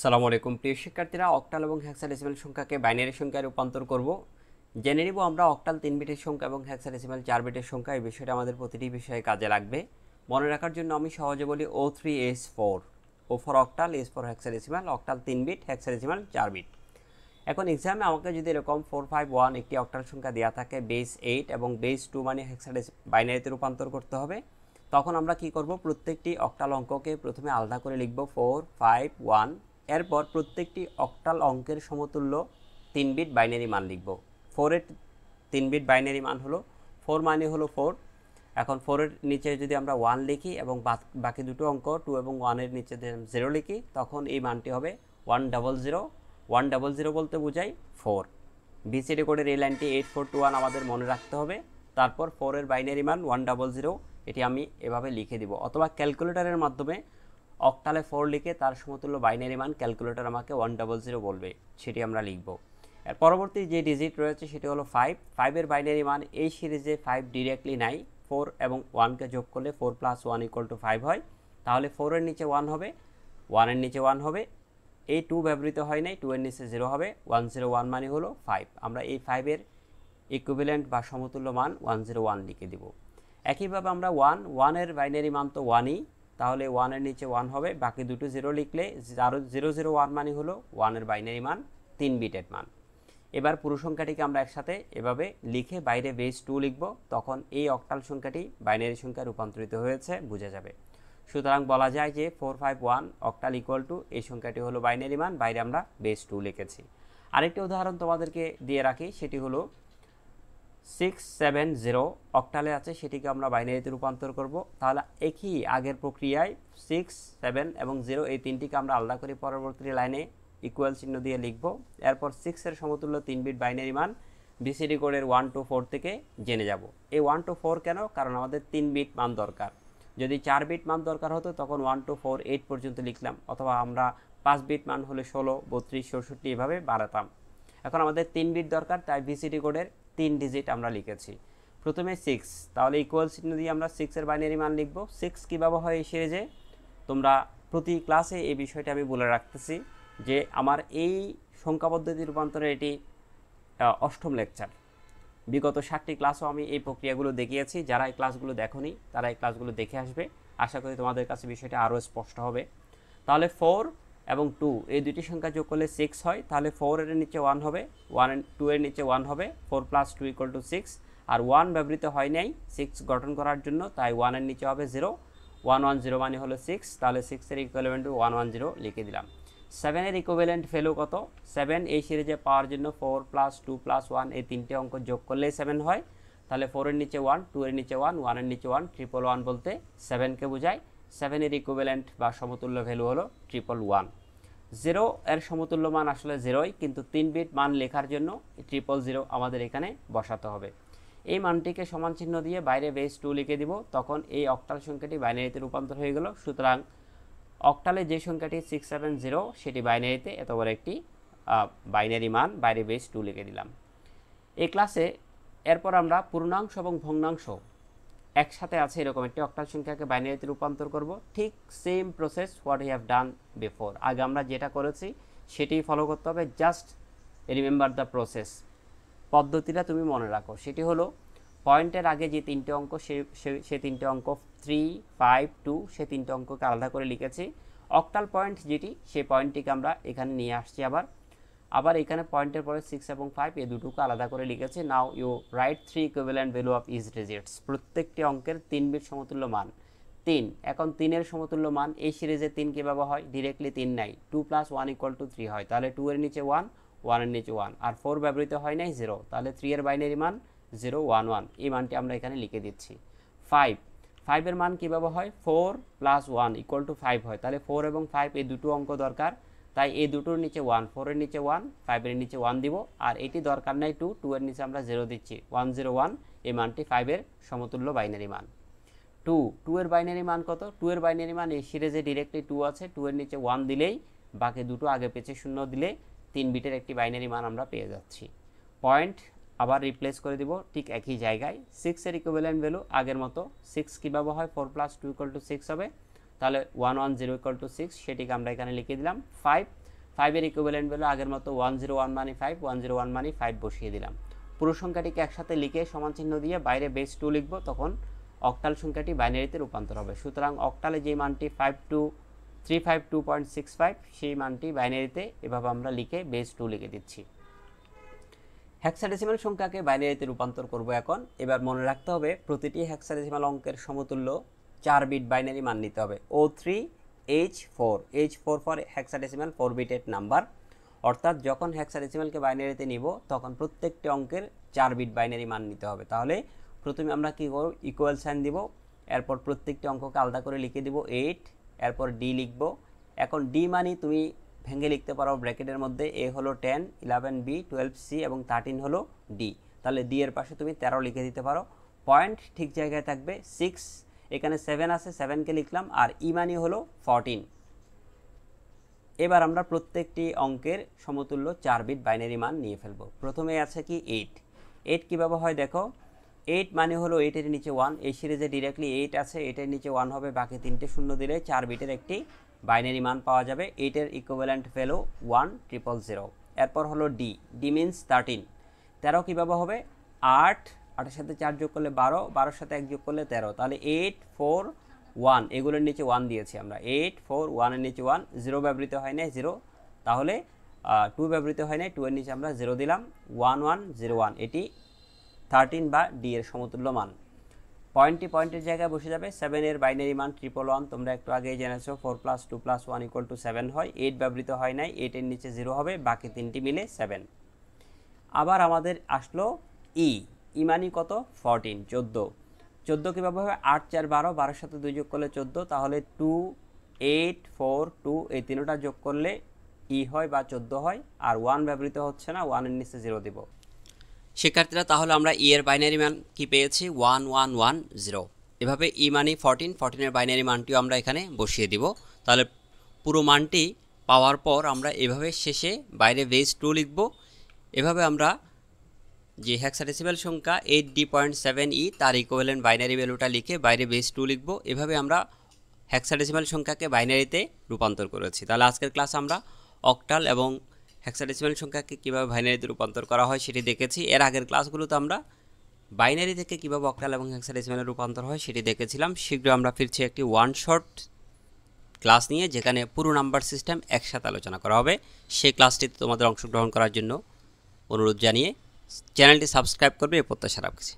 সালামু আলাইকুম প্রিয় শিক্ষার্থীরা, অক্টাল এবং হেক্সাডেসিমাল সংখ্যাকে বাইনারি সংখ্যায় রূপান্তর করব। জেনে নিব আমরা অক্টাল 3 বিটের সংখ্যা এবং হেক্সাডেসিমাল 4 বিটের সংখ্যা। এই বিষয়টা আমাদের প্রতিটি বিষয়ে কাজে লাগবে। মনে রাখার জন্য আমি সহজে বলি O3S4, O for octal, S for hexadecimal. Octal 3 bit, hexadecimal 4 bit. এখন এক্সামে আমাকে যদি এরকম 451 একটি অক্টাল সংখ্যা দেওয়া থাকে, বেস 8 এবং বেস 2 মানে বাইনারিতে রূপান্তর করতে হবে, তখন আমরা কি করব, প্রত্যেকটি অক্টাল অঙ্ককে প্রথমে আলাদা করে লিখব 451। এরপর প্রত্যেকটি অক্টাল অঙ্কের সমতুল্য 3 বিট বাইনারি মান লিখব। 4-এর 3 বিট বাইনারি মান হলো 4, মানে হলো 4। এখন 4-এর নিচে যদি আমরা 1 লিখি এবং বাকি দুটো অঙ্ক 2 এবং 1-এর নিচে 0 লিখি, তখন এই মানটি হবে 100। 100 বলতে বোঝায় 4। বিসিডি কোডের এই লাইনটি 8421 আমাদের মনে রাখতে হবে। তারপর 4-এর বাইনারি মান 100, এটি আমি এভাবে লিখে দিব, অথবা ক্যালকুলেটরের মাধ্যমে অক্টালে 4 লিখে তার সমতুল্য বাইনারি মান ক্যালকুলেটর আমাকে 100 বলবে, সেটি আমরা লিখব। এর পরবর্তী যে ডিজিট রয়েছে সেটি হলো 5। 5-এর বাইনারি মান এই সিরিজে 5 ডিরেক্টলি নাই, 4 এবং 1কে যোগ করলে 4 + 1 = 5 হয়। তাহলে 4-এর নিচে 1 হবে, 1-এর নিচে 1 হবে, এই 2 ব্যবহৃত হয় নাই, 2-এর নিচে 0 হবে। 101 মানে হলো 5। আমরা এই 5-এর ইকুইভ্যালেন্ট বা সমতুল্য মান 101 লিখে দিব। একইভাবে আমরা 1-এর বাইনারি মান তো 1ই, তাহলে 1-এর নিচে 1 হবে, বাকি দুটো 0 লিখলে 001 মানে হলো 1-এর বাইনারি মান 3 বিটের মান। এবার পুরো সংখ্যাটিকে আমরা একসাথে এভাবে লিখে বাইরে বেস 2 লিখব, তখন এই অক্টাল সংখ্যাটি বাইনারি সংখ্যায় রূপান্তরিত হয়েছে বোঝা যাবে। সুতরাং বলা যায় যে 451 অক্টাল ইকুয়াল টু এই সংখ্যাটি হলো বাইনারি মান, বাইরে আমরা বেস 2 লিখেছি। আরেকটি উদাহরণ তোমাদেরকে দিয়ে রাখি, সেটি হলো 670 অক্টালে আছে, সেটিকে আমরা বাইনারিতে রূপান্তর করব। তাহলে একই আগের প্রক্রিয়ায় 6, 7 এবং 0 এই তিনটিকে আমরা আলাদা করে পরবর্তী লাইনে ইকুয়াল চিহ্ন দিয়ে লিখব। এরপর 6-এর সমতুল্য 3 বিট বাইনারি মান বিসিডি কোডের 1 to 4 থেকে জেনে যাব। এই 1 to 4 কেন? কারণ আমাদের 3 বিট মান দরকার। যদি 4 বিট মান দরকার হতো তখন 1 to 4, 8 পর্যন্ত লিখলাম, অথবা আমরা 5 বিট মান হলে 16, 32, 64 এভাবে বাড়াতাম। এখন আমাদের 3 বিট দরকার, তাই বিসিডি কোডের 3 ডিজিট আমরা লিখেছি। প্রথমে 6, তাহলে ইকুয়াল চিহ্ন দিয়ে আমরা 6-এর বাইনারি মান লিখব। 6 কীভাবে হয় এই সিরিজে তোমরা প্রতি ক্লাসে এই বিষয়টা আমি বলে রাখতেছি যে আমার এই সংখ্যা পদ্ধতি রূপান্তরের এটি 8ম লেকচার। বিগত 7টি ক্লাসও আমি এই প্রক্রিয়াগুলো দেখিয়েছি। যারা এই ক্লাসগুলো দেখোনি তারা এই ক্লাসগুলো দেখে আসবে, আশা করি তোমাদের কাছে বিষয়টা আরও স্পষ্ট হবে। তাহলে 4 এবং 2 এই দুটি সংখ্যা যোগ করলে 6 হয়, তাহলে 4-এর নিচে 1 হবে, 2-এর নিচে 1 হবে, 4 + 2 = 6। আর 1 ব্যবহৃত হয় নাই 6 গঠন করার জন্য, তাই 1-এর নিচে হবে 0। 110 মানে হলো 6, তাহলে 6-এর ইকুইভ্যালেন্ট 110 লিখে দিলাম। 7-এর ইকুইভ্যালেন্ট ভ্যালু কত? 7 এই সিরিজে পাওয়ার জন্য 4 + 2 + 1 এই তিনটে অঙ্ক যোগ করলেই 7 হয়। তাহলে 4-এর নিচে 1, 2-এর নিচে 1, 1-এর নিচে 1, 111 বলতে 7কে বোঝায়। 7-এর ইকুইভ্যালেন্ট বা সমতুল্য ভ্যালু হলো 111। 0-এর সমতুল্য মান আসলে 0ই, কিন্তু 3 বিট মান লেখার জন্য 000 আমাদের এখানে বসাতে হবে। এই মানটিকে সমান চিহ্ন দিয়ে বাইরে বেস 2 লিখে দিব, তখন এই অক্টাল সংখ্যাটি বাইনারিতে রূপান্তর হয়ে গেল। সুতরাং অক্টালে যে সংখ্যাটি 670 সেটি বাইনারিতে এত বড় একটি বাইনারি মান, বাইরে বেস 2 লিখে দিলাম। এই ক্লাসে এরপর আমরা পূর্ণাংশ এবং ভগ্নাংশ একসাথে আছে এরকম একটি অক্টাল সংখ্যাকে বাইনারিতে রূপান্তর করব। ঠিক same process what you have done before, আগে আমরা যেটা করেছি সেটি ফলো করতে হবে। জাস্ট রিমেম্বার দ্য প্রসেস, পদ্ধতিটা তুমি মনে রাখো। সেটি হলো পয়েন্টের আগে যে তিনটে অঙ্ক সে তিনটে অঙ্ক 3, 5, 2 সে তিনটে অঙ্ককে আলাদা করে লিখেছি। অক্টাল পয়েন্ট যেটি, সেই পয়েন্টটিকে আমরা এখানে নিয়ে আসছি। আবার এখানে পয়েন্টের পরে 6 এবং 5 এই দুটোকে আলাদা করে লিখেছি। Now you write 3 equivalent value of each digits. প্রত্যেকটি অঙ্কের 3 বিট সমতুল্য মান 3। এখন 3-এর সমতুল্য মান এই সিরিজে 3 কীভাবে হয়? ডিরেক্টলি 3 নাই, 2 + 1 = 3 হয়। তাহলে 2-এর নিচে 1, 1-এর নিচে 1, আর 4 ব্যবহৃত হয় নাই, 0। তাহলে 3-এর বাইনারি মান 011, এই মানটি আমরা এখানে লিখে দিচ্ছি। 5-এর মান কীভাবে হয়? 4 + 1 = 5 হয়। তাহলে 4 এবং 5 এই দুটো অঙ্ক দরকার, তাই এই দুটোর নিচে 1, 4-এর নিচে 1, 5-এর নিচে 1 দিব। আর এটি দরকার নাই 2, 2-এর নিচে আমরা 0 দিচ্ছি, 101। এই মানটি 5-এর সমতুল্য বাইনারি মান। 2-এর বাইনারি মান কত? 2-এর বাইনারি মান এই সিরিজে ডিরেক্টলি 2 আছে, 2-এর নিচে 1 দিলেই, বাকি দুটো আগে পেছে 0 দিলে 3 বিটের একটি বাইনারি মান আমরা পেয়ে যাচ্ছি। পয়েন্ট আবার রিপ্লেস করে দিব ঠিক একই জায়গায়। 6-এর ইকুইভ্যালেন্ট ভ্যালু আগের মতো। 6 কীভাবে হয়? 4 + 2 = 6 হবে, তাহলে 110 = 6, সেটিকে আমরা এখানে লিখে দিলাম। 5 5 এর ইকুইভ্যালেন্ট ভ্যালু আগের মতো 101 মানে 5, 101 মানে 5 বসিয়ে দিলাম। পুরো সংখ্যাটিকে একসাথে লিখে সমান চিহ্ন দিয়ে বাইরে বেস 2 লিখব, তখন অক্টাল সংখ্যাটি বাইনারিতে রূপান্তর হবে। সুতরাং অক্টালে যে মানটি 352.65 সেই মানটি বাইনারিতে এভাবে আমরা লিখে বেস 2 লিখে দিচ্ছি। হেক্সাডেসিমাল সংখ্যাকে বাইনারিতে রূপান্তর করব এখন। এবার মনে রাখতে হবে প্রতিটি হেক্সাডেসিমাল অঙ্কের সমতুল্য 4 বিট বাইনারি মান নিতে হবে। O3H4 H4 ফর হেক্সাডেসিমাল 4 বিটের নাম্বার, অর্থাৎ যখন হেক্সাডেসিমালকে বাইনারিতে নিব তখন প্রত্যেকটি অঙ্কের 4 বিট বাইনারি মান নিতে হবে। তাহলে প্রথমে আমরা কি করব, ইকুয়াল সাইন দিব, এরপর প্রত্যেকটি অঙ্ককে আলাদা করে লিখে দিব 8, এরপর ডি লিখব। এখন ডি মানে তুমি ভেঙে লিখতে পারো ব্র্যাকেটের মধ্যে, এ হলো 10, 11B, 12C এবং 13 হলো ডি। তাহলে ডি এর পাশে তুমি 13 লিখে দিতে পারো। পয়েন্ট ঠিক জায়গায় থাকবে 6, এখানে 7 আছে, 7কে লিখলাম, আর ই মানে হলো 14। এবার আমরা প্রত্যেকটি অঙ্কের সমতুল্য 4 বিট বাইনারি মান নিয়ে ফেলব। প্রথমে আছে কি 8 কীভাবে হয় দেখো, 8 মানে হলো 8 এর নিচে 1, এই সিরিজে ডিরেক্টলি 8 আছে, 8 এর নিচে 1 হবে, বাকি 3টে শূন্য দিলে 4 বিটের একটি বাইনারি মান পাওয়া যাবে। 8 এর ইকুইভ্যালেন্ট ভ্যালু 1000। এরপর হলো ডি মিনস 13 কীভাবে হবে, 8 8 এর সাথে 4 যোগ করলে 12, 12 এর সাথে 1 যোগ করলে 13, তাহলে 8 4 1, এগুলোর নিচে 1 দিয়েছি আমরা, 8 4 1 এর নিচে 1, 0 ব্যবহৃত হয় না 0, তাহলে 2 ব্যবহৃত হয় না 2 এর নিচে আমরা 0 দিলাম, 1101, এটি 13 বা ডি এর সমতুল্য মান। পয়েন্টের জায়গায় বসে যাবে। 7 এর বাইনারি মান 111, তোমরা একটু আগেই জেনেছো 4 + 2 + 1 = 7 হয়, 8 ব্যবহৃত হয় নাই, 8 এর নিচে 0 হবে, বাকি 3টি মিলে 7। আবার আমাদের আসলো ই মানে কত, 14 কীভাবে হবে, 8 4 12, 12 সাথে 2 যোগ করলে 14, তাহলে 2 8 4 2, এই তিনটা যোগ করলে ই হয় বা 14 হয়, আর 1 ব্যবহৃত হচ্ছে না, 1 এর নিচে 0 দিব। শিক্ষার্থীরা তাহলে আমরা ই এর বাইনারি মান কি পেয়েছি, 1110। এভাবে ই মানে 14 এর বাইনারি মানটিও আমরা এখানে বসিয়ে দিব। তাহলে পুরো মানটি পাওয়ার পর আমরা এভাবে শেষে বাইরে বেস 2 লিখব। এভাবে আমরা যে হেক্সাডেসিমাল সংখ্যা 8D.7E তার ইকুইভ্যালেন্ট বাইনারি ভ্যালুটা লিখে বাইরে বেস 2 লিখব। এভাবে আমরা হেক্সাডেসিমাল সংখ্যাকে বাইনারিতে রূপান্তর করেছি। তাহলে আজকের ক্লাস আমরা অক্টাল এবং হেক্সাডেসিমাল সংখ্যাকে কীভাবে বাইনারিতে রূপান্তর করা হয় সেটি দেখেছি। এর আগের ক্লাসগুলোতে আমরা বাইনারি থেকে কীভাবে অক্টাল এবং হেক্সাডেসিমালে রূপান্তর হয় সেটি দেখেছিলাম। শীঘ্রই আমরা ফিরছি একটি ওয়ান শট ক্লাস নিয়ে, যেখানে পুরো নাম্বার সিস্টেম একসাথে আলোচনা করা হবে। সেই ক্লাসটিতে তোমাদের অংশগ্রহণ করার জন্য অনুরোধ জানিয়ে চ্যানেলটি সাবস্ক্রাইব করবে, এ প্রত্যাশা রাখছি।